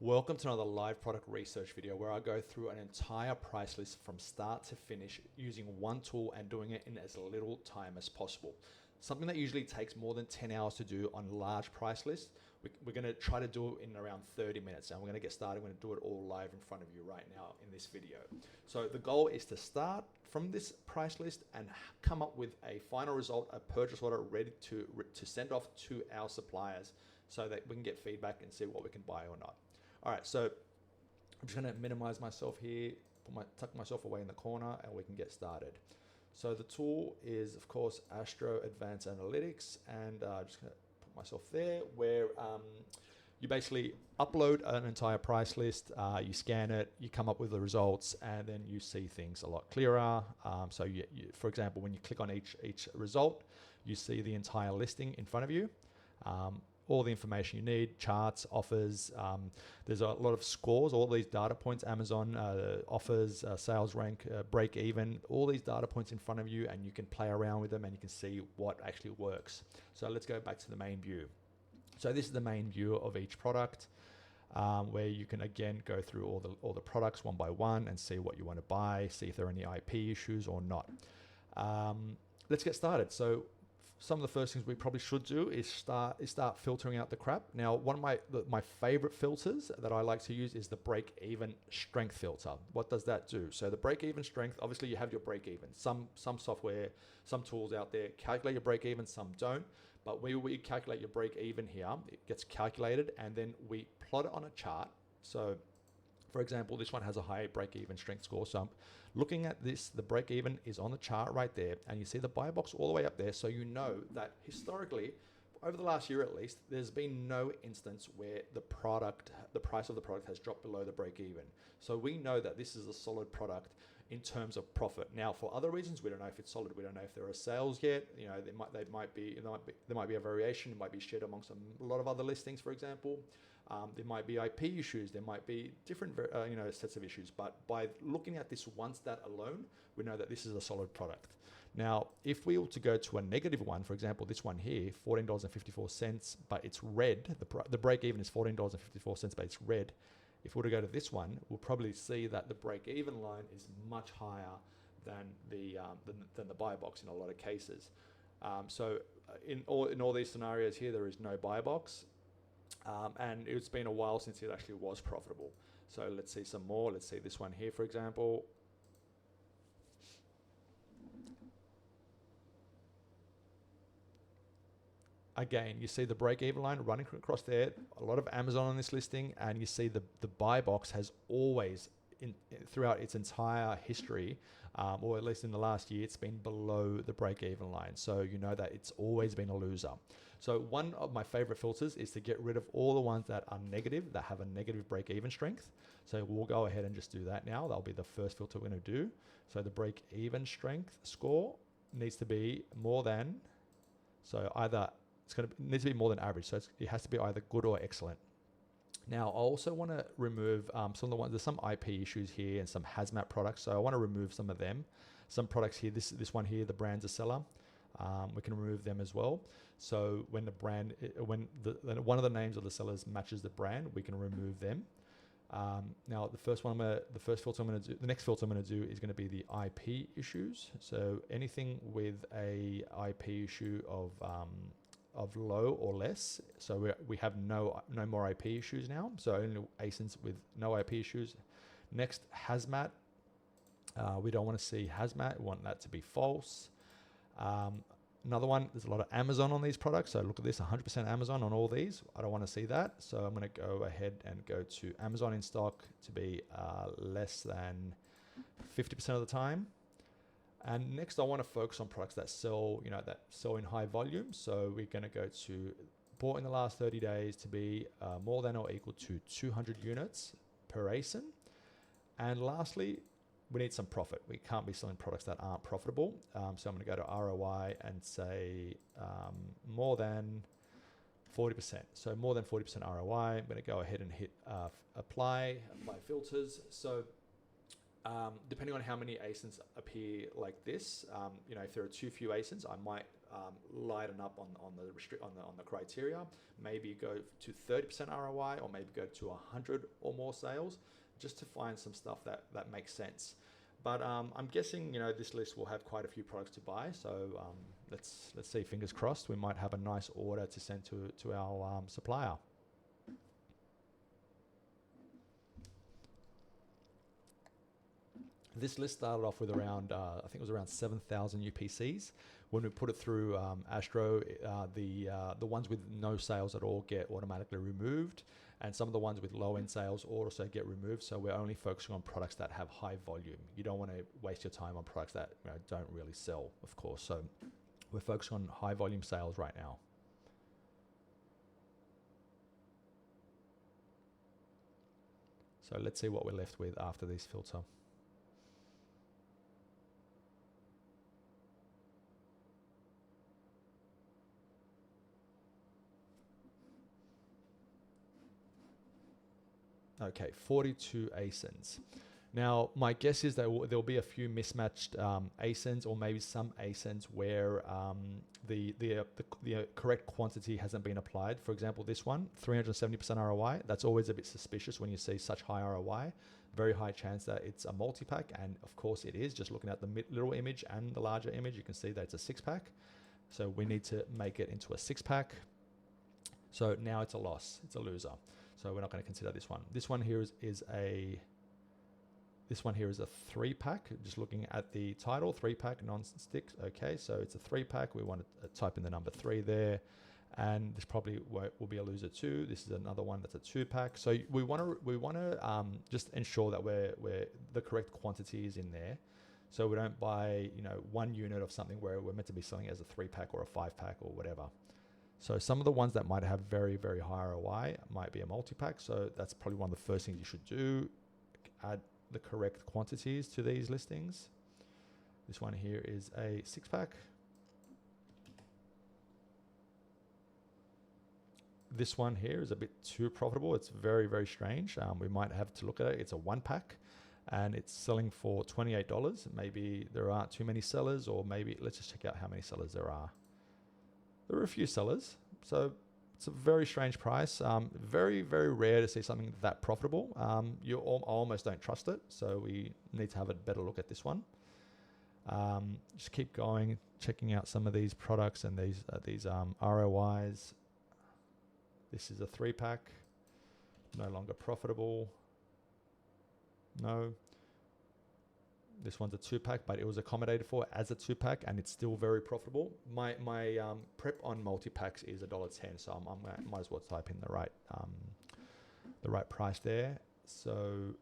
Welcome to another live product research video where I go through an entire price list from start to finish using one tool and doing it in as little time as possible. Something that usually takes more than 10 hours to do on large price lists, we're going to try to do it in around 30 minutes. And we're going to get started. We're going to do it all live in front of you right now in this video. So the goal is to start from this price list and come up with a final result, a purchase order ready to send off to our suppliers so that we can get feedback and see what we can buy or not. All right, so I'm just going to minimize myself here, tuck myself away in the corner, and we can get started. So the tool is, of course, Astro Advanced Analytics, and I'm just going to put myself there, where you basically upload an entire price list, you scan it, you come up with the results, and then you see things a lot clearer. So for example, when you click on each result, you see the entire listing in front of you. All the information you need, charts, offers. There's a lot of scores, all these data points, Amazon offers, sales rank, break even, all these data points in front of you, and you can play around with them and you can see what actually works. So let's go back to the main view. So this is the main view of each product, where you can again go through all the products one by one and see what you want to buy, see if there are any IP issues or not. Let's get started. So some of the first things we probably should do is start filtering out the crap. Now, one of my favorite filters that I like to use is the break-even strength filter. What does that do? So the break-even strength, obviously you have your break-even. Some software, some tools out there calculate your break-even, some don't. But when we calculate your break-even here, it gets calculated and then we plot it on a chart. So for example, this one has a high break-even strength score. So I'm looking at this, the break-even is on the chart right there, and you see the buy box all the way up there. So you know that historically, over the last year at least, there's been no instance where the price of the product has dropped below the break-even. So we know that this is a solid product in terms of profit. Now, for other reasons, we don't know if it's solid. We don't know if there are sales yet. You know, there might be a variation. It might be shared amongst a lot of other listings, for example. There might be IP issues. There might be different, sets of issues. But by looking at this one stat alone, we know that this is a solid product. Now, if we were to go to a negative one, for example, this one here, $14.54, but it's red. The break even is $14.54, but it's red. If we were to go to this one, we'll probably see that the break-even line is much higher than the buy box in a lot of cases. So in all these scenarios here, there is no buy box, and it's been a while since it actually was profitable. So let's see some more. Let's see this one here, for example. Again, you see the break-even line running across there, a lot of Amazon on this listing, and you see the buy box has always, throughout its entire history, or at least in the last year, it's been below the break-even line. So you know that it's always been a loser. So one of my favorite filters is to get rid of all the ones that are negative, that have a negative break-even strength. So we'll go ahead and just do that now. That'll be the first filter we're going to do. So the break-even strength score needs to be more than, so either needs to be more than average. So it has to be either good or excellent. Now, I also want to remove some of the ones, there's some IP issues here and some hazmat products. So I want to remove some of them. Some products here, this one here, the brand's a seller. We can remove them as well. So when one of the names of the sellers matches the brand, we can remove them. Now, the next filter I'm going to do is going to be the IP issues. So anything with a IP issue of low or less. So we have no more IP issues now. So only ASINs with no IP issues. Next, hazmat. We don't want to see hazmat. We want that to be false. Another one, there's a lot of Amazon on these products. So look at this, 100% Amazon on all these. I don't want to see that. So I'm going to go ahead and go to Amazon in stock to be less than 50% of the time. And next, I want to focus on products that sell in high volume. So we're going to go to bought in the last 30 days to be more than or equal to 200 units per ASIN. And lastly, we need some profit. We can't be selling products that aren't profitable. So I'm going to go to ROI and say more than 40%. So more than 40% ROI. I'm going to go ahead and hit apply filters. So depending on how many ASINs appear like this, if there are too few ASINs, I might lighten up on the criteria. Maybe go to 30% ROI, or maybe go to 100 or more sales, just to find some stuff that makes sense. But I'm guessing, you know, this list will have quite a few products to buy. So let's see, fingers crossed, we might have a nice order to send to our supplier. This list started off with around, I think it was around 7,000 UPCs. When we put it through Astro, the ones with no sales at all get automatically removed, and some of the ones with low-end sales also get removed. So we're only focusing on products that have high volume. You don't want to waste your time on products that, you know, don't really sell, of course. So we're focusing on high volume sales right now. So let's see what we're left with after this filter. Okay, 42 ASINs. Now, my guess is that there'll be a few mismatched ASINs, or maybe some ASINs where the correct quantity hasn't been applied. For example, this one, 370% ROI. That's always a bit suspicious when you see such high ROI. Very high chance that it's a multi-pack, and of course it is. Just looking at the little image and the larger image, you can see that it's a 6-pack. So we need to make it into a 6-pack. So now it's a loss, it's a loser. So we're not going to consider this one. This one here is a 3-pack. Just looking at the title, 3-pack non-stick. Okay, so it's a 3-pack. We want to type in the number 3 there, and this probably will be a loser too. This is another one that's a 2-pack. So we want to just ensure that the correct quantity is in there, so we don't buy, you know, one unit of something where we're meant to be selling as a 3-pack or a 5-pack or whatever. So some of the ones that might have very, very high ROI might be a multi-pack. So that's probably one of the first things you should do. Add the correct quantities to these listings. This one here is a 6-pack. This one here is a bit too profitable. It's very, very strange. We might have to look at it. It's a 1-pack, and it's selling for $28. Maybe there aren't too many sellers, or maybe let's just check out how many sellers there are. There are a few sellers, so it's a very strange price. Very, very rare to see something that profitable. You almost don't trust it, so we need to have a better look at this one. Just keep going, checking out some of these products and these ROIs. This is a 3-pack, no longer profitable. No. This one's a 2-pack, but it was accommodated for as a 2-pack, and it's still very profitable. My prep on multi-packs is $1.10, so I might as well type in the right price there. So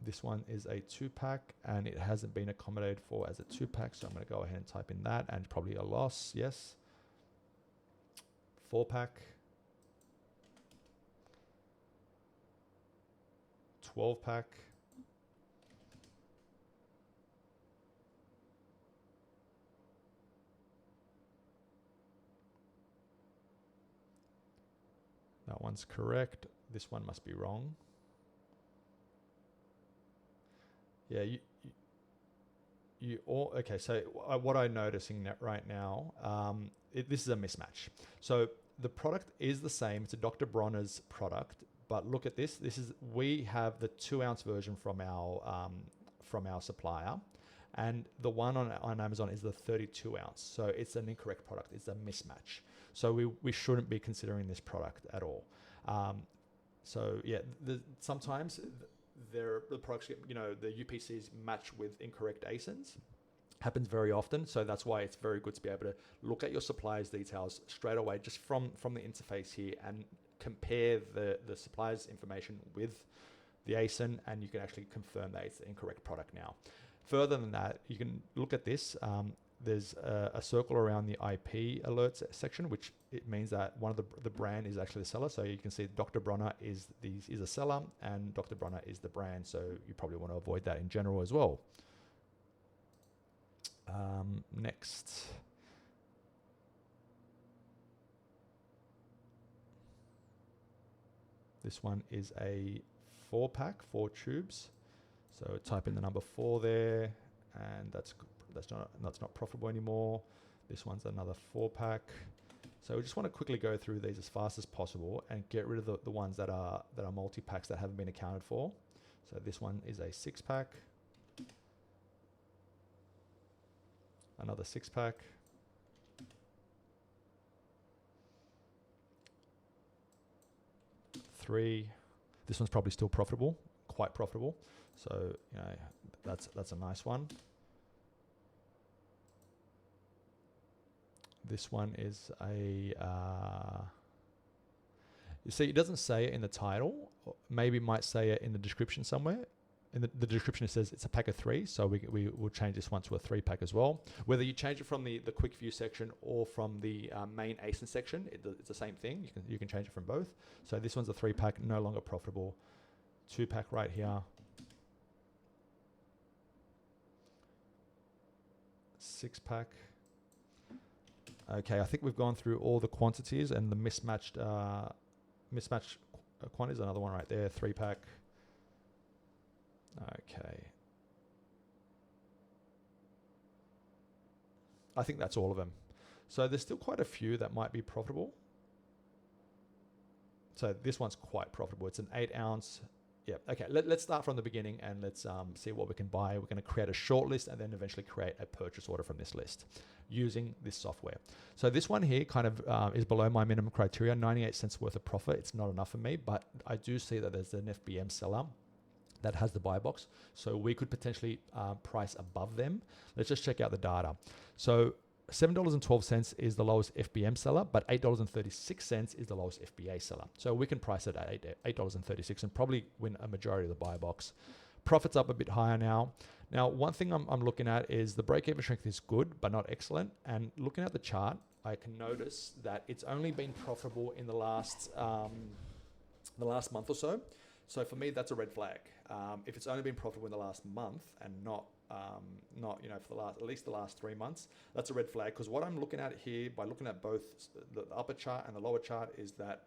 this one is a 2-pack, and it hasn't been accommodated for as a 2-pack, so I'm going to go ahead and type in that, and probably a loss. Yes. 4-pack. 12-pack. That one's correct. This one must be wrong. Yeah, you all okay. So what I'm noticing right now, this is a mismatch. So the product is the same. It's a Dr. Bronner's product, but look at this. We have the 2-ounce version from our supplier, and the one on Amazon is the 32-ounce. So it's an incorrect product. It's a mismatch. So we shouldn't be considering this product at all. So yeah, sometimes the products get, you know, the UPCs match with incorrect ASINs. Happens very often. So that's why it's very good to be able to look at your supplier's details straight away, just from the interface here, and compare the supplier's information with the ASIN, and you can actually confirm that it's the incorrect product now. Further than that, you can look at this. There's a circle around the IP alerts section, which it means that one of the brand is actually the seller. So you can see Dr. Bronner is a seller, and Dr. Bronner is the brand. So you probably want to avoid that in general as well. Next. This one is a 4-pack, 4 tubes. So type in the number 4 there, and that's that's not profitable anymore. This one's another 4-pack. So we just want to quickly go through these as fast as possible and get rid of the ones that are multi-packs that haven't been accounted for. So this one is a 6-pack. Another 6-pack. Three. This one's probably still profitable, quite profitable. So, you know, that's a nice one. This one is a, you see, it doesn't say it in the title. Maybe it might say it in the description somewhere. In the description, it says it's a pack of 3. So we will change this one to a 3-pack as well. Whether you change it from the quick view section or from the main ASIN section, it's the same thing. You can change it from both. So this one's a 3-pack, no longer profitable. 2-pack right here. 6-pack. Okay, I think we've gone through all the quantities and the mismatched quantities. Another one right there, 3-pack. Okay. I think that's all of them. So there's still quite a few that might be profitable. So this one's quite profitable. It's an 8-ounce. Yeah. Okay. Let's start from the beginning and let's see what we can buy. We're going to create a short list and then eventually create a purchase order from this list using this software. So this one here kind of is below my minimum criteria, 98 cents worth of profit. It's not enough for me, but I do see that there's an FBM seller that has the buy box. So we could potentially price above them. Let's just check out the data. So $7.12 is the lowest FBM seller, but $8.36 is the lowest FBA seller. So we can price it at $8.36 and probably win a majority of the buy box. Profit's up a bit higher now. Now, one thing I'm looking at is the break-even strength is good, but not excellent. And looking at the chart, I can notice that it's only been profitable in the last month or so. So for me, that's a red flag. If it's only been profitable in the last month and not for at least the last 3 months, that's a red flag. Because what I'm looking at here, by looking at both the upper chart and the lower chart, is that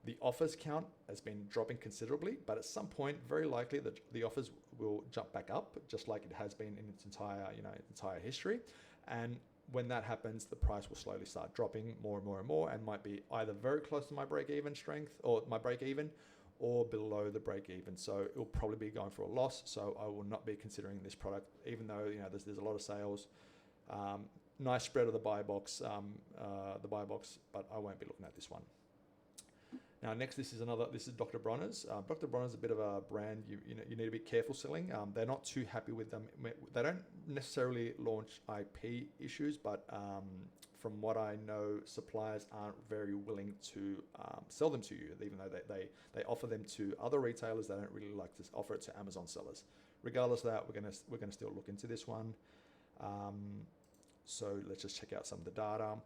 the offers count has been dropping considerably, but at some point, very likely that the offers will jump back up, just like it has been in its entire history. And when that happens, the price will slowly start dropping more and more and more, and might be either very close to my break-even strength or my break-even, or below the break-even. So it will probably be going for a loss. So I will not be considering this product, even though there's a lot of sales. Nice spread of the buy box, but I won't be looking at this one. Now, next, this is Dr. Bronner's. Dr. Bronner's is a bit of a brand you need to be careful selling. They're not too happy with them. They don't necessarily launch IP issues, but from what I know, suppliers aren't very willing to sell them to you, even though they offer them to other retailers. They don't really like to offer it to Amazon sellers. Regardless of that, we're gonna still look into this one. So let's just check out some of the data.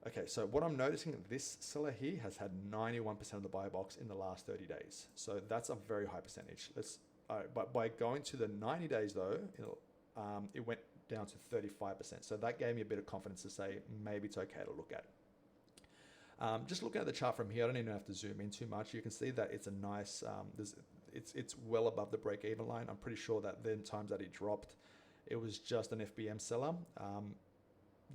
Okay, so what I'm noticing, this seller here has had 91% of the buy box in the last 30 days. So that's a very high percentage. But by going to the 90 days though, it went down to 35%. So that gave me a bit of confidence to say maybe it's okay to look at. Just looking at the chart from here, I don't even have to zoom in too much. You can see that it's a nice, it's well above the break-even line. I'm pretty sure that the times that it dropped, it was just an FBM seller.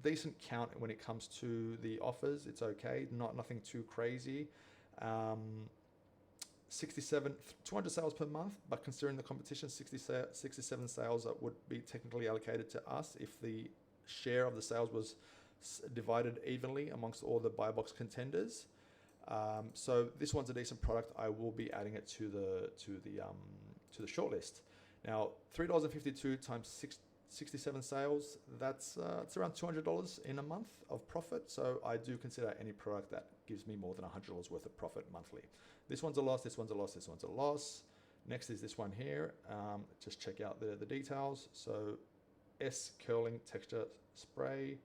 Decent count when it comes to the offers. It's okay, nothing too crazy. 200 sales per month, but considering the competition, 67 sales that would be technically allocated to us if the share of the sales was divided evenly amongst all the buy box contenders. So this one's a decent product. I will be adding it to the shortlist. Now, $3.52 times 67 sales, it's around $200 in a month of profit. So I do consider any product that gives me more than $100 worth of profit monthly. This one's a loss, this one's a loss, this one's a loss. Next is this one here. Just check out the details. So S curling texture spray.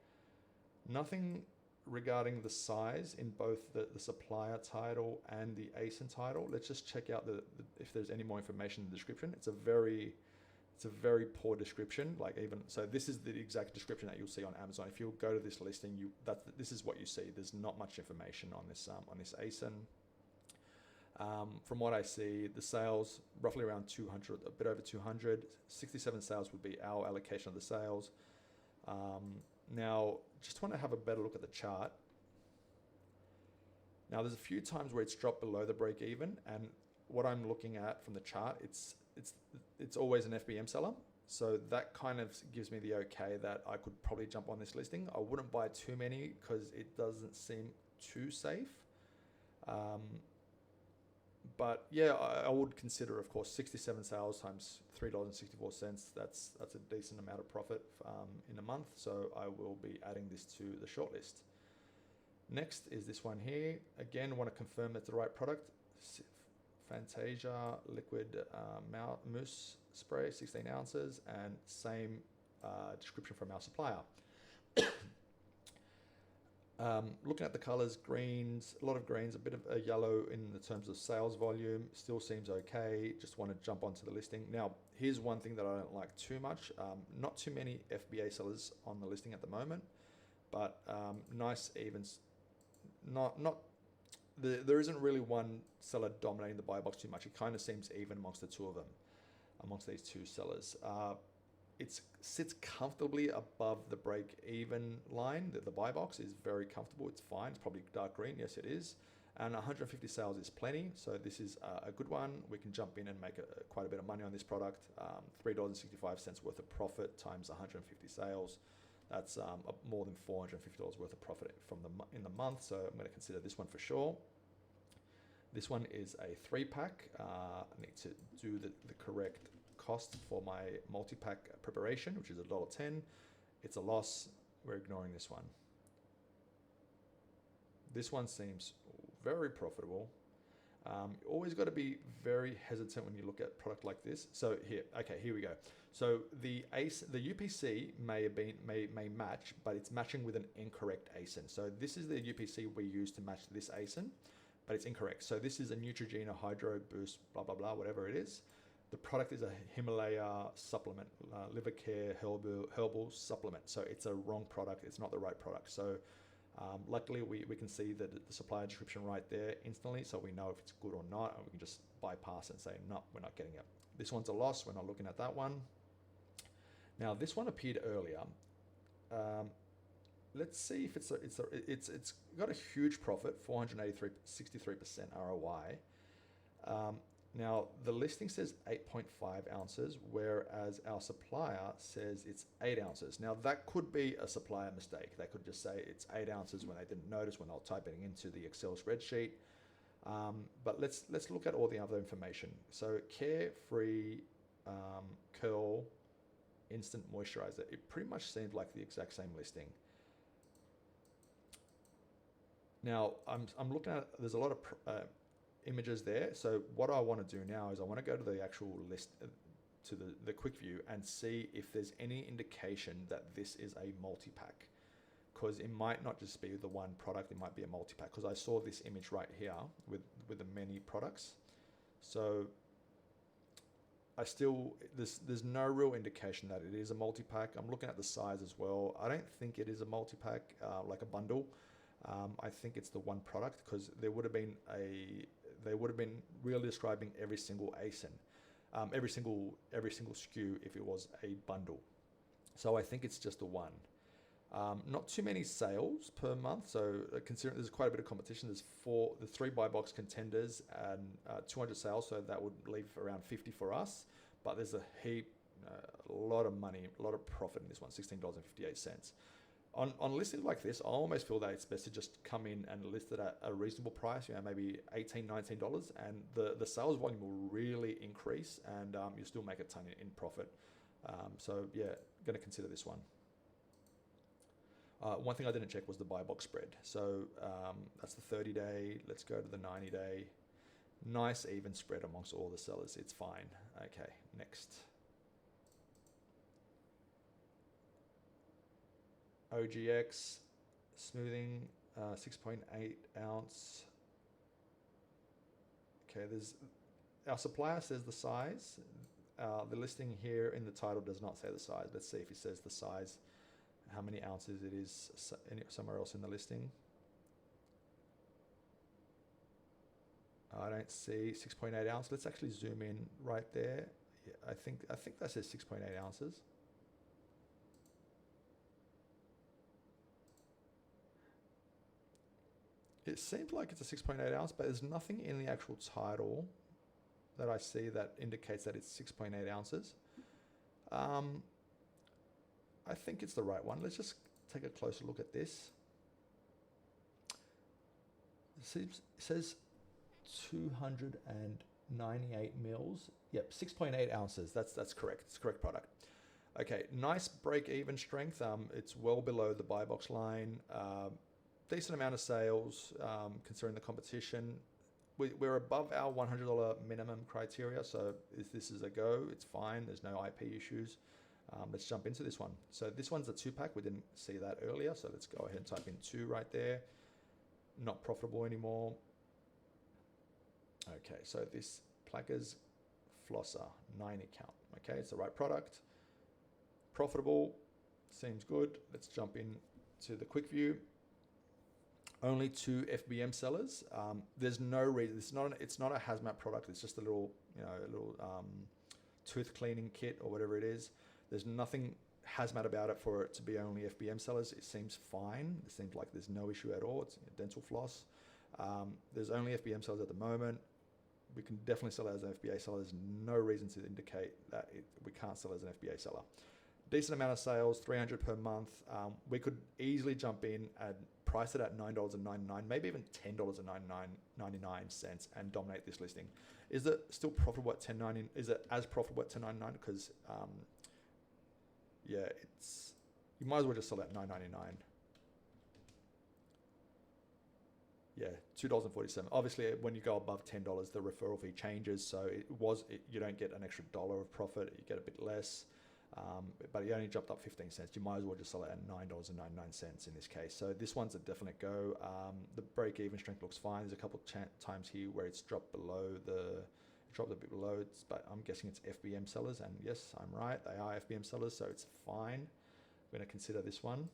Nothing regarding the size in both the supplier title and the ASIN title. Let's just check out if there's any more information in the description. It's a very poor description. So this is the exact description that you'll see on Amazon. If you go to this listing, this is what you see. There's not much information on this ASIN. From what I see, the sales roughly around 200, a bit over 200. 67 sales would be our allocation of the sales. Now, just want to have a better look at the chart. Now, there's a few times where it's dropped below the break even, and what I'm looking at from the chart, it's always an FBM seller. So that kind of gives me the okay that I could probably jump on this listing. I wouldn't buy too many because it doesn't seem too safe. But yeah, I would consider, of course, 67 sales times $3.64. That's a decent amount of profit in a month. So I will be adding this to the shortlist. Next is this one here. Again, want to confirm that's the right product. Fantasia liquid mousse spray, 16 ounces, and same description from our supplier. Looking at the colors, greens, a lot of greens, a bit of a yellow in the terms of sales volume, still seems okay. Just want to jump onto the listing. Now, here's one thing that I don't like too much. Not too many FBA sellers on the listing at the moment, but nice evens. There isn't really one seller dominating the buy box too much. It kind of seems even amongst the two of them, amongst these two sellers. It sits comfortably above the break-even line. The buy box is very comfortable. It's fine. It's probably dark green. Yes, it is. And 150 sales is plenty. So this is a good one. We can jump in and make quite a bit of money on this product. $3.65 worth of profit times 150 sales. That's more than $450 worth of profit in the month. So I'm going to consider this one for sure. This one is a 3-pack. I need to do the correct cost for my multi-pack preparation, which is $1.10. It's a loss. We're ignoring this one. This one seems very profitable. You always got to be very hesitant when you look at product like this. So here we go. So the UPC may match, but it's matching with an incorrect ASIN. So this is the UPC we use to match this ASIN, but it's incorrect. So this is a Neutrogena Hydro Boost, blah, blah, blah, whatever it is. The product is a Himalaya supplement, liver care herbal supplement. So it's a wrong product. It's not the right product. So luckily we can see the supplier description right there instantly. So we know if it's good or not, and we can just bypass it and say, no, we're not getting it. This one's a loss. We're not looking at that one. Now this one appeared earlier. Let's see if it's got a huge profit, 63% ROI. Now, the listing says 8.5 ounces, whereas our supplier says it's 8 ounces. Now, that could be a supplier mistake. They could just say it's 8 ounces when they didn't notice when they were typing into the Excel spreadsheet. But let's look at all the other information. So, Carefree Curl Instant Moisturizer. It pretty much seemed like the exact same listing. Now, I'm looking at, there's a lot of images there. So what I want to do now is I want to go to the actual list, to the quick view, and see if there's any indication that this is a multi-pack, because it might not just be the one product, it might be a multi-pack, because I saw this image right here with the many products. So there's no real indication that it is a multi-pack. I'm looking at the size as well. I don't think it is a multi-pack, like a bundle. I think it's the one product, because they would have been really describing every single ASIN, every single SKU if it was a bundle. So I think it's just a one. Not too many sales per month. So considering there's quite a bit of competition, there's the 3 buy box contenders and 200 sales. So that would leave around 50 for us. But there's a lot of money, a lot of profit in this one, $16.58. On listings like this, I almost feel that it's best to just come in and list it at a reasonable price, maybe $18, $19, and the sales volume will really increase, and you still make a ton in profit. So yeah, going to consider this one. One thing I didn't check was the buy box spread. So that's the 30-day. Let's go to the 90-day. Nice even spread amongst all the sellers. It's fine. Okay, next. OGX smoothing, 6.8 ounce. Okay, our supplier says the size. The listing here in the title does not say the size. Let's see if it says the size, how many ounces it is somewhere else in the listing. I don't see 6.8 ounce. Let's actually zoom in right there. Yeah, I think that says 6.8 ounces. It seems like it's a 6.8 ounce, but there's nothing in the actual title that I see that indicates that it's 6.8 ounces. I think it's the right one. Let's just take a closer look at this. It says 298 mils. Yep, 6.8 ounces. That's correct. It's the correct product. Okay, nice break-even strength. It's well below the buy box line. Decent amount of sales considering the competition. We're above our $100 minimum criteria, so if this is a go, it's fine. There's no IP issues. Let's jump into this one. So this one's a 2-pack. We didn't see that earlier, so let's go ahead and type in 2 right there. Not profitable anymore. Okay, so this Plackers Flosser 90 count. Okay, it's the right product. Profitable, seems good. Let's jump in to the quick view. Only 2 FBM sellers. There's no reason. It's not a hazmat product. It's just a little, tooth cleaning kit or whatever it is. There's nothing hazmat about it for it to be only FBM sellers. It seems fine. It seems like there's no issue at all. It's dental floss. There's only FBM sellers at the moment. We can definitely sell it as an FBA seller. There's no reason to indicate that we can't sell it as an FBA seller. Decent amount of sales, 300 per month. We could easily jump in and price it at $9.99, maybe even $10.99 and dominate this listing. Is it still profitable at $10.99? Is it as profitable at $10.99? Because yeah, you might as well just sell it at $9.99. Yeah, $2.47. Obviously, when you go above $10, the referral fee changes. So you don't get an extra $1 of profit. You get a bit less. But it only jumped up 15 cents. You might as well just sell it at $9.99 in this case. So this one's a definite go. The break-even strength looks fine. There's a couple times here where it's dropped below dropped a bit below. But I'm guessing it's FBM sellers, and yes, I'm right. They are FBM sellers, so it's fine. I'm going to consider this one.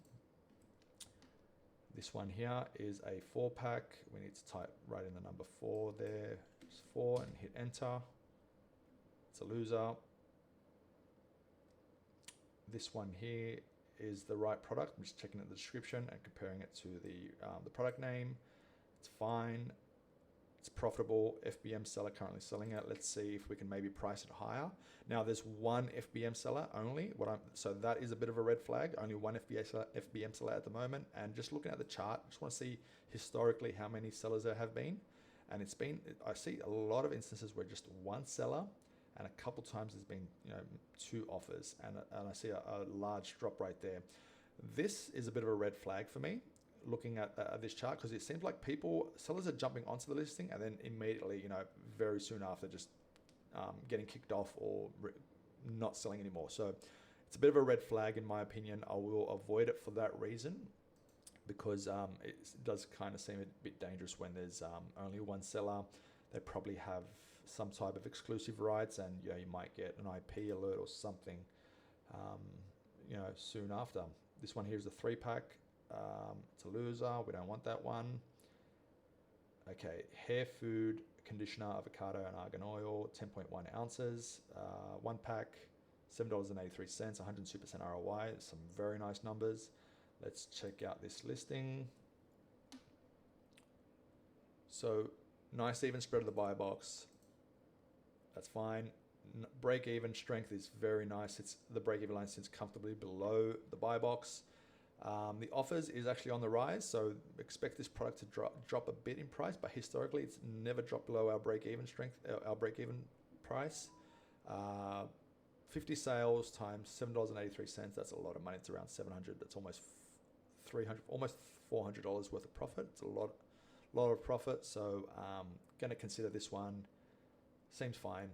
This one here is a 4-pack. We need to type right in the number 4 there. Just 4 and hit enter. It's a loser. This one here is the right product. I'm just checking at the description and comparing it to the product name. It's fine. It's profitable. FBM seller currently selling it. Let's see if we can maybe price it higher. Now there's one FBM seller only. So that is a bit of a red flag. Only one FBM seller at the moment. And just looking at the chart, I just want to see historically how many sellers there have been. And I see a lot of instances where just one seller, and a couple times there's been 2 offers, and I see a large drop right there. This is a bit of a red flag for me, looking at this chart, because it seems like sellers are jumping onto the listing and then immediately, very soon after, just getting kicked off or not selling anymore. So it's a bit of a red flag in my opinion. I will avoid it for that reason, because it does kind of seem a bit dangerous when there's only one seller. They probably have some type of exclusive rights, and you might get an IP alert or something soon after. This one here is a 3-pack. It's a loser. We don't want that one. Okay, hair food conditioner, avocado and argan oil, 10.1 ounces, 1-pack, $7.83, 102% ROI. Some very nice numbers. Let's check out this listing. So nice even spread of the buy box. That's fine. Break-even strength is very nice. The break-even line sits comfortably below the buy box. The offers is actually on the rise, so expect this product to drop a bit in price, but historically it's never dropped below our break-even strength, our break-even price. 50 sales times $7.83. That's a lot of money. It's around 700. That's almost 300, almost $400 worth of profit. It's a lot of profit. So going to consider this one. Seems fine.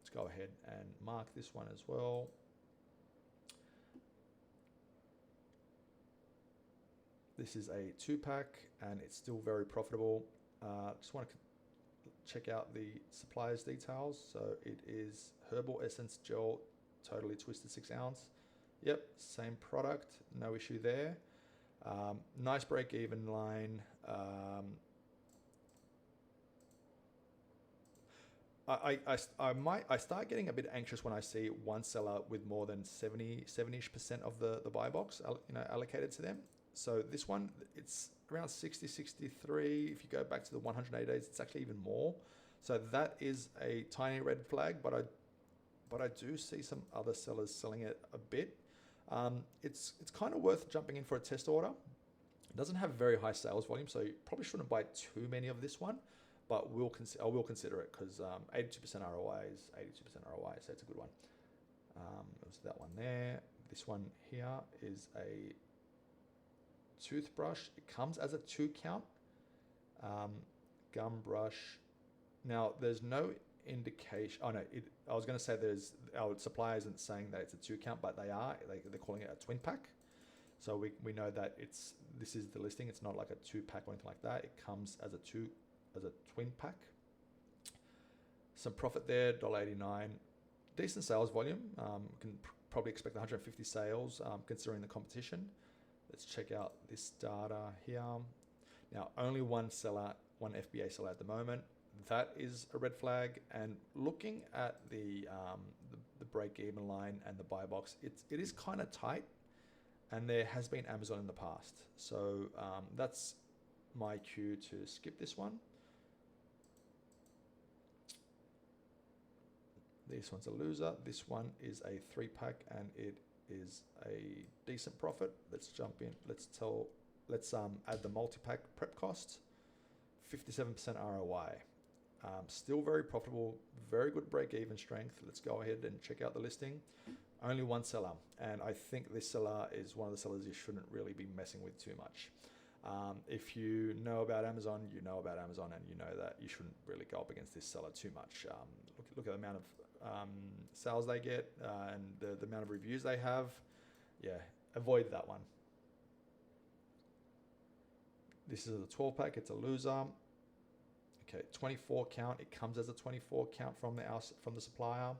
Let's go ahead and mark this one as well. This is a 2-pack and it's still very profitable. Just want to check out the supplier's details. So it is herbal essence gel, totally twisted 6 ounce. Yep, same product, no issue there. Nice break-even line. I start getting a bit anxious when I see one seller with more than 70-ish% of the buy box allocated to them. So this one, it's around 60, 63. If you go back to the 180 days, it's actually even more. So that is a tiny red flag, but I do see some other sellers selling it a bit. It's kind of worth jumping in for a test order. It doesn't have very high sales volume, so you probably shouldn't buy too many of this one, but I will consider it because 82% ROI is 82% ROI, so it's a good one. It was that one there. This one here is a toothbrush. It comes as a 2 count. Gum brush. Now there's no indication. Oh no, I was going to say our supplier isn't saying that it's a 2 count, but they are. They're calling it a twin pack. So we know that this is the listing. It's not like a 2 pack or anything like that. It comes as a twin pack. Some profit there, $1.89. Decent sales volume. Can probably expect 150 sales considering the competition. Let's check out this data here. Now, only one FBA seller at the moment. That is a red flag. And looking at the break-even line and the buy box, it is kind of tight. And there has been Amazon in the past. So that's my cue to skip this one. This one's a loser. This one is a 3 pack and it is a decent profit. Let's jump in. Let's add the multi-pack prep cost. 57% ROI. Still very profitable, very good break-even strength. Let's go ahead and check out the listing. Only one seller, and I think this seller is one of the sellers you shouldn't really be messing with too much. If you know about Amazon, you know about Amazon, and you know that you shouldn't really go up against this seller too much. Look at the amount of sales they get and the amount of reviews they have. Yeah, avoid that one. This is a 12 pack. It's a loser. Okay, 24 count. It comes as a 24 count from the supplier.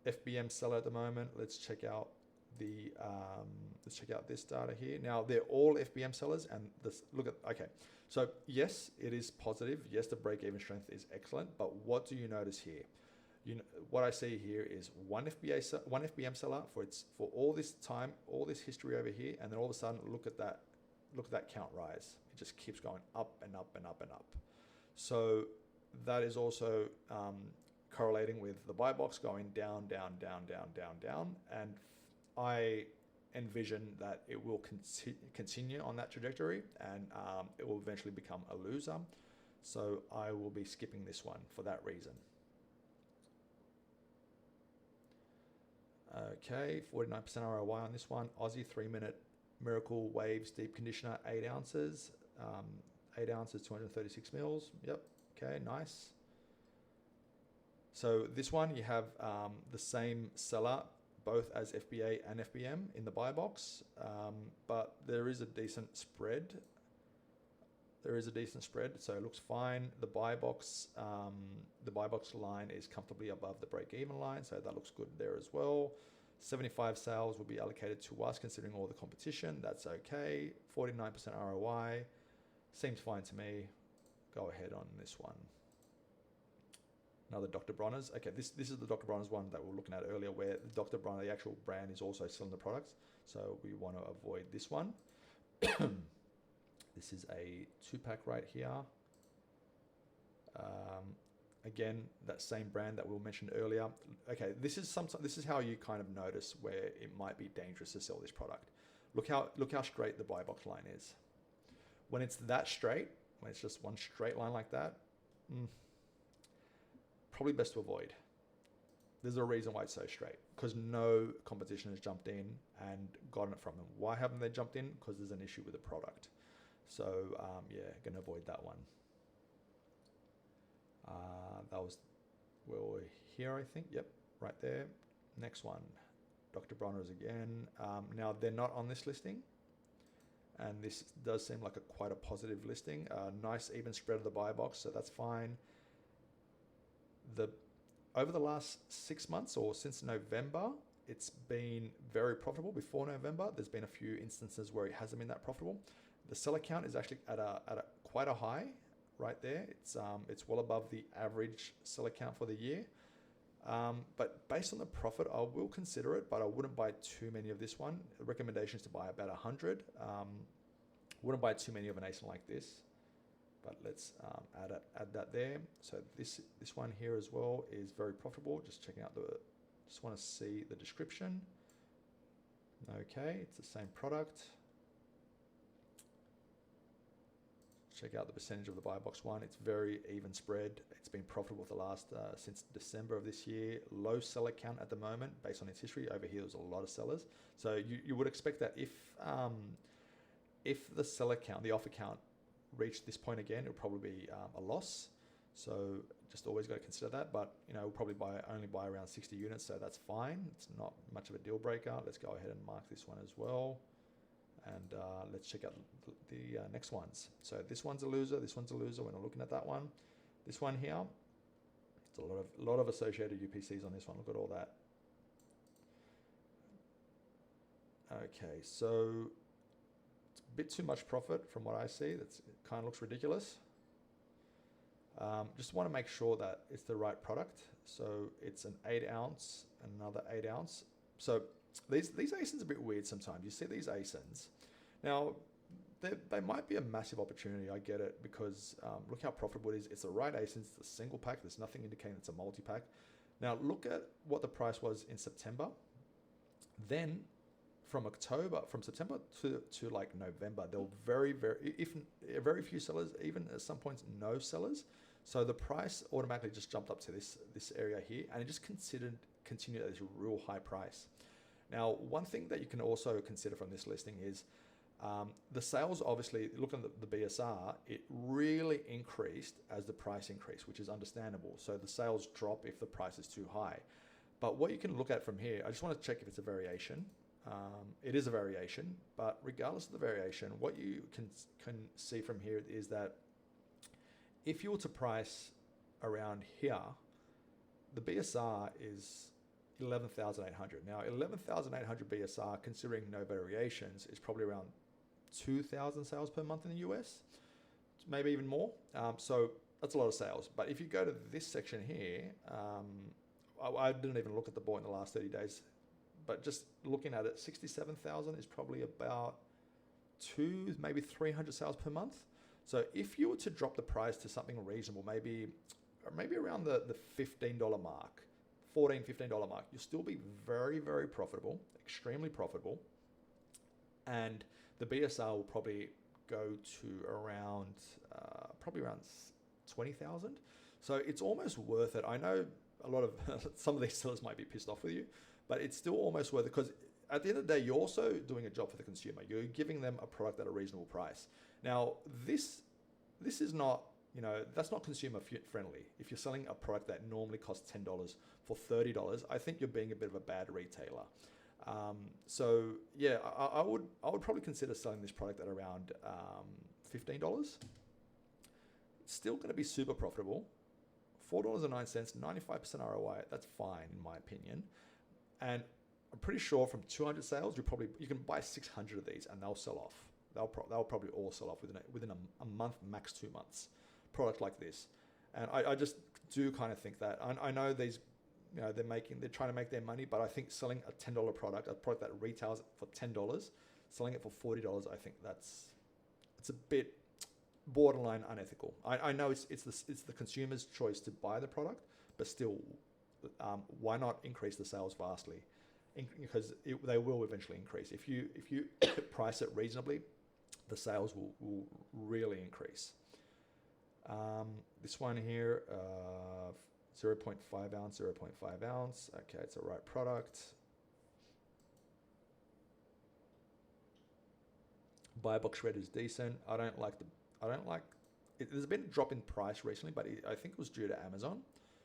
FBM seller at the moment. Let's check out this data here. Now they're all FBM sellers, and okay. So yes, it is positive. Yes, the break-even strength is excellent. But what do you notice here? What I see here is one FBM seller for all this time, all this history over here, and then all of a sudden look at that count rise. It just keeps going up and up and up and up. So that is also correlating with the buy box going down, down, down, down, down, down. And I envision that it will continue on that trajectory and it will eventually become a loser. So I will be skipping this one for that reason. Okay, 49% ROI on this one. Aussie 3-minute Miracle Waves Deep Conditioner, 8 ounces. 8 ounces, 236 mils. Yep, okay, nice. So this one, you have the same seller, both as FBA and FBM in the buy box, but there is a decent spread. So it looks fine. The buy box line is comfortably above the break-even line, so that looks good there as well. 75 sales will be allocated to us considering all the competition. That's okay. 49% ROI. Seems fine to me. Go ahead on this one. Another Dr. Bronner's. Okay, this is the Dr. Bronner's one that we were looking at earlier, where the Dr. Bronner, the actual brand, is also selling the products. So we want to avoid this one. This is a 2-pack right here. Again, that same brand that we mentioned earlier. Okay, this is how you kind of notice where it might be dangerous to sell this product. Look how straight the buy box line is. When it's that straight, when it's just one straight line like that, probably best to avoid. There's a reason why it's so straight, because no competition has jumped in and gotten it from them. Why haven't they jumped in? Because there's an issue with the product. So yeah, gonna avoid that one. That was where we're here, I think. Yep, right there. Next one, Dr. Bronner's again. Now they're not on this listing, and this does seem like quite a positive listing. Nice even spread of the buy box, so that's fine. Over the last 6 months or since November, it's been very profitable. Before November, there's been a few instances where it hasn't been that profitable. The seller count is actually at quite a high right there. It's well above the average seller count for the year. But based on the profit, I will consider it, but I wouldn't buy too many of this one. The recommendation is to buy about 100. Wouldn't buy too many of an ASIN like this, but let's add that there. So this one here as well is very profitable. Just checking out just want to see the description. Okay, it's the same product. Check out the percentage of the buy box one. It's very even spread. It's been profitable for the last since December of this year. Low seller count at the moment based on its history. Over here, there's a lot of sellers. So you would expect that if the seller count, the offer count, reached this point again, it'll probably be a loss. So just always got to consider that. But we'll probably only buy around 60 units, so that's fine. It's not much of a deal breaker. Let's go ahead and mark this one as well. And let's check out the next ones. So this one's a loser. This one's a loser. We're not looking at that one. This one here, it's a lot of associated UPCs on this one. Look at all that. Okay, so it's a bit too much profit from what I see. It kind of looks ridiculous. Just want to make sure that it's the right product. So it's an 8 ounce, another 8 ounce. So these ASINs are a bit weird sometimes. You see these ASINs. Now, they might be a massive opportunity. I get it, because look how profitable it is. It's the right ASINs. It's a single pack. There's nothing indicating it's a multi-pack. Now, look at what the price was in September. Then from September to like November, there were very few sellers, even at some points no sellers. So the price automatically just jumped up to this area here, and it just continued at this real high price. Now, one thing that you can also consider from this listing is the sales, obviously, looking at the BSR, it really increased as the price increased, which is understandable. So the sales drop if the price is too high. But what you can look at from here, I just want to check if it's a variation. It is a variation, but regardless of the variation, what you can see from here is that if you were to price around here, the BSR is 11,800. Now, 11,800 BSR, considering no variations, is probably around 2,000 sales per month in the US, maybe even more. So that's a lot of sales. But if you go to this section here, I didn't even look at the board in the last 30 days, but just looking at it, 67,000 is probably about maybe 300 sales per month. So if you were to drop the price to something reasonable, maybe around the $15 mark, $15 mark, you'll still be very, very profitable, extremely profitable. And the BSR will probably go to around 20,000. So it's almost worth it. I know a lot of some of these sellers might be pissed off with you, but it's still almost worth it, because at the end of the day, you're also doing a job for the consumer. You're giving them a product at a reasonable price. Now, this is not, that's not consumer friendly. If you're selling a product that normally costs $10 for $30, I think you're being a bit of a bad retailer. So yeah, I would probably consider selling this product at around $15. It's still going to be super profitable. $4.09, 95% ROI. That's fine in my opinion. And I'm pretty sure from 200 sales, you can buy 600 of these and they'll sell off. They'll probably all sell off within a month, max 2 months. Product like this, and I just do kind of think that I know these, they're trying to make their money, but I think selling a $10 product, a product that retails for $10, selling it for $40, I think it's a bit borderline unethical. I know it's the consumer's choice to buy the product, but still, why not increase the sales vastly? Because they will eventually increase. If you price it reasonably, the sales will really increase. This one here, 0.5 ounce, 0.5 ounce. Okay, it's the right product. Buy box shred is decent. I don't like it. There's been a drop in price recently, but I think it was due to Amazon.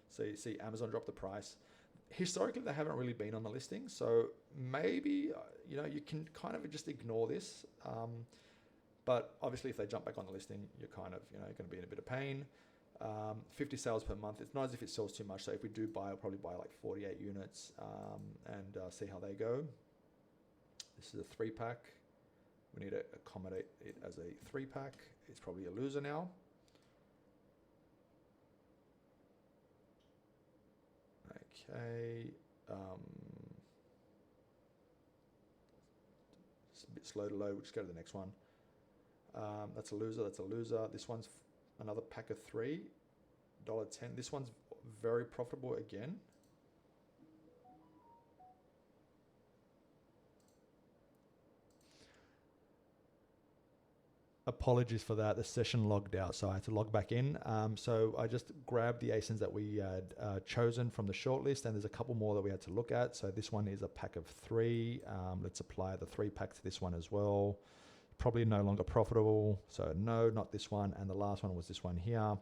So you see Amazon dropped the price. Historically, they haven't really been on the listing. So maybe, you can kind of just ignore this. But obviously, if they jump back on the listing, you're kind of, going to be in a bit of pain. 50 sales per month. It's not as if it sells too much. So if we do buy, I'll probably buy like 48 units and see how they go. This is a 3-pack. We need to accommodate it as a 3-pack. It's probably a loser now. Okay. It's a bit slow to load. We'll just go to the next one. That's a loser. That's a loser. This one's another pack of three, $1.10. This one's very profitable again. Apologies for that. The session logged out, so I had to log back in. So I just grabbed the ASINs that we had chosen from the shortlist, and there's a couple more that we had to look at. So this one is a pack of three. Let's apply the 3-pack to this one as well. Probably no longer profitable, so no, not this one. And the last one was this one here,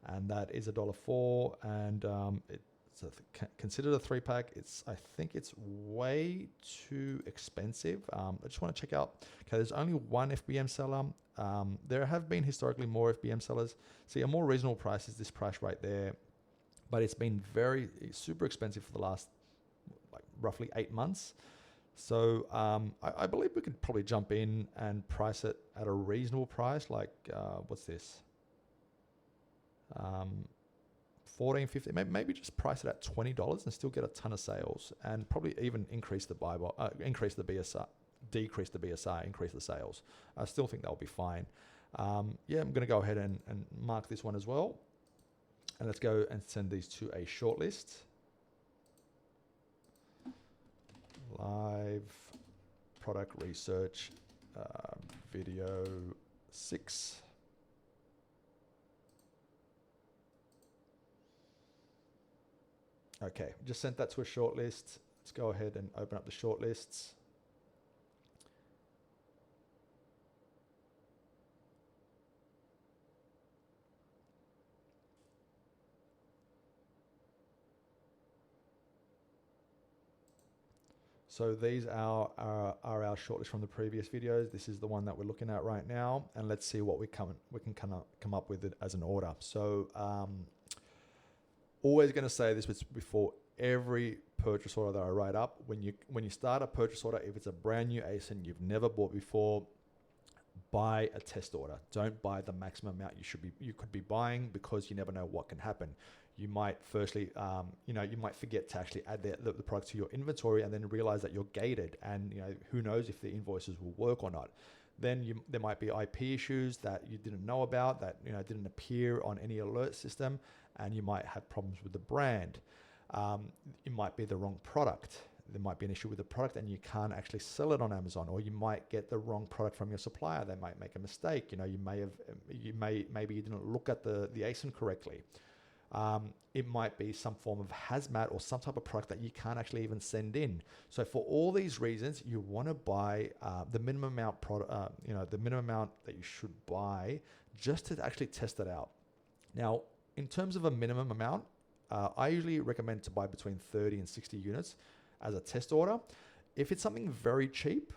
and that is $1.04. And it's considered a 3-pack. I think it's way too expensive. I just want to check out. Okay, there's only one FBM seller. There have been historically more FBM sellers. See, a more reasonable price is this price right there, but it's been super expensive for the last roughly 8 months. So I believe we could probably jump in and price it at a reasonable price. Like what's this? 14, 15, maybe just price it at $20 and still get a ton of sales, and probably even increase the increase the BSR, decrease the BSR, increase the sales. I still think that'll be fine. Yeah, I'm going to go ahead and mark this one as well. And let's go and send these to a shortlist. Live product research video 6. Okay, just sent that to a shortlist. Let's go ahead and open up the shortlists. So these are our shortlist from the previous videos. This is the one that we're looking at right now, and let's see what we can come up with it as an order. So always going to say this before every purchase order that I write up. When you start a purchase order, if it's a brand new ASIN you've never bought before, buy a test order. Don't buy the maximum amount you could be buying, because you never know what can happen. You might firstly, you might forget to actually add the product to your inventory, and then realize that you're gated, and who knows if the invoices will work or not. Then there might be IP issues that you didn't know about, that didn't appear on any alert system, and you might have problems with the brand. It might be the wrong product. There might be an issue with the product and you can't actually sell it on Amazon, or you might get the wrong product from your supplier. They might make a mistake. Maybe you didn't look at the ASIN correctly. It might be some form of hazmat or some type of product that you can't actually even send in. So for all these reasons, you want to buy the minimum amount the minimum amount that you should buy just to actually test it out. Now, in terms of a minimum amount, I usually recommend to buy between 30 and 60 units as a test order. If it's something very cheap,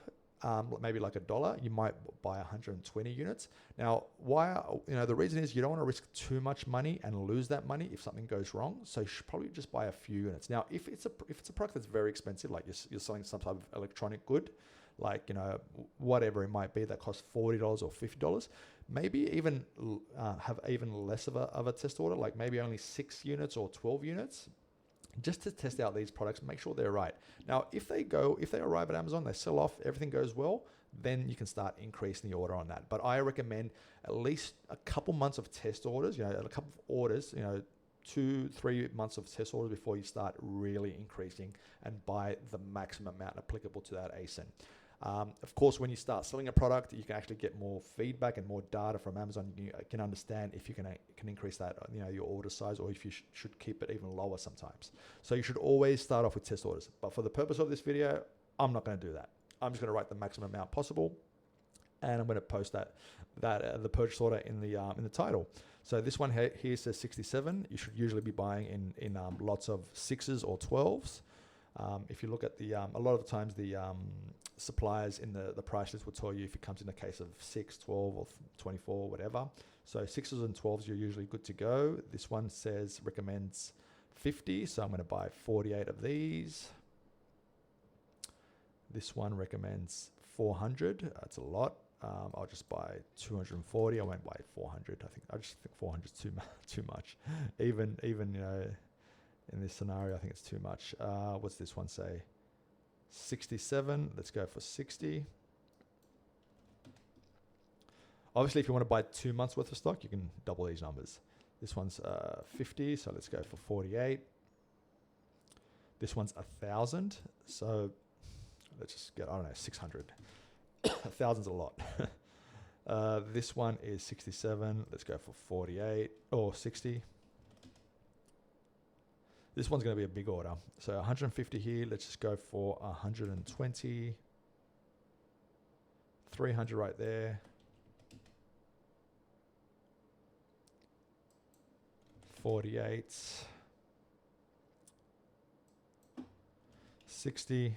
maybe like $1, you might buy 120 units. Now, the reason is you don't want to risk too much money and lose that money if something goes wrong. So you should probably just buy a few units. Now, if it's a product that's very expensive, like you're selling some type of electronic good, like whatever it might be that costs $40 or $50, maybe even have even less of a test order, like maybe only 6 units or 12 units. Just to test out these products, make sure they're right. Now, if they arrive at Amazon, they sell off, everything goes well, then you can start increasing the order on that. But I recommend at least a couple months of test orders, a couple of orders, 2-3 months of test orders before you start really increasing and buy the maximum amount applicable to that ASIN. Of course, when you start selling a product, you can actually get more feedback and more data from Amazon. You can understand if you can increase that, your order size, or if you should keep it even lower sometimes. So you should always start off with test orders. But for the purpose of this video, I'm not going to do that. I'm just going to write the maximum amount possible, and I'm going to post the purchase order in the title. So this one here says 67. You should usually be buying in lots of 6s or 12s. If you look at a lot of the times the suppliers in the price list will tell you if it comes in a case of 6, 12, or 24, whatever. So 6s and 12s, you're usually good to go. This one recommends 50, so I'm going to buy 48 of these. This one recommends 400. That's a lot. I'll just buy 240. I won't buy 400. I just think 400 is too much. Even In this scenario, I think it's too much. What's this one say? 67. Let's go for 60. Obviously, if you want to buy 2 months worth of stock, you can double these numbers. This one's 50, so let's go for 48. This one's 1,000, so let's just get, I don't know, 600. 1,000's a lot. This one is 67. Let's go for 48 or 60. This one's going to be a big order. So 150 here. Let's just go for 120. 300 right there. 48. 60.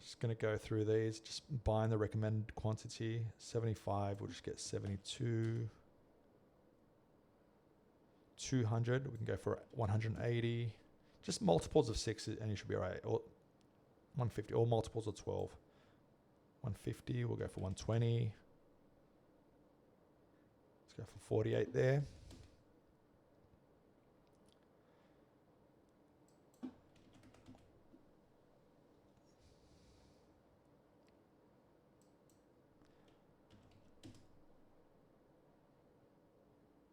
Just going to go through these, just buying the recommended quantity. 75, we'll just get 72. 200, we can go for 180. Just multiples of 6 and you should be all right. Or 150, or multiples of 12. 150, we'll go for 120. Let's go for 48 there.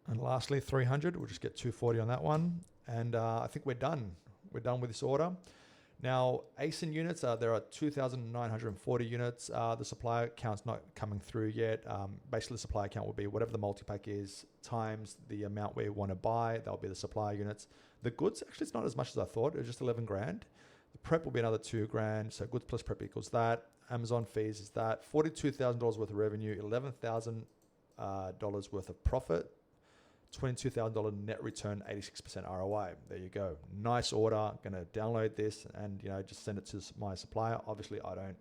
And lastly, 300, we'll just get 240 on that one. And I think we're done. We're done with this order. Now, ASIN units, there are 2,940 units. The supplier count's not coming through yet. Basically, the supplier count will be whatever the multi-pack is times the amount we want to buy. That'll be the supplier units. The goods, actually, it's not as much as I thought. It was just 11 grand. The prep will be another 2 grand. So goods plus prep equals that. Amazon fees is that. $42,000 worth of revenue, $11,000 worth of profit. $22,000 net return, 86% ROI. There you go. Nice order. Gonna download this and just send it to my supplier. Obviously, I don't.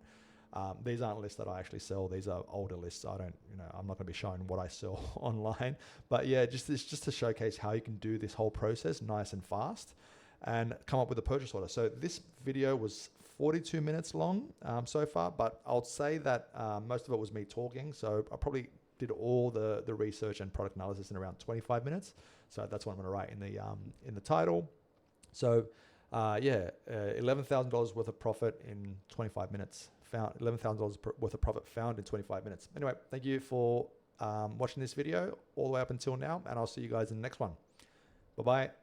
These aren't lists that I actually sell. These are older lists. I don't. I'm not gonna be showing what I sell online. But yeah, just to showcase how you can do this whole process nice and fast, and come up with a purchase order. So this video was 42 minutes long so far, but I'll say that most of it was me talking. So I probably did all the research and product analysis in around 25 minutes. So that's what I'm going to write in the title. So yeah, $11,000 worth of profit in 25 minutes. Found $11,000 worth of profit found in 25 minutes. Anyway, thank you for watching this video all the way up until now, and I'll see you guys in the next one. Bye-bye.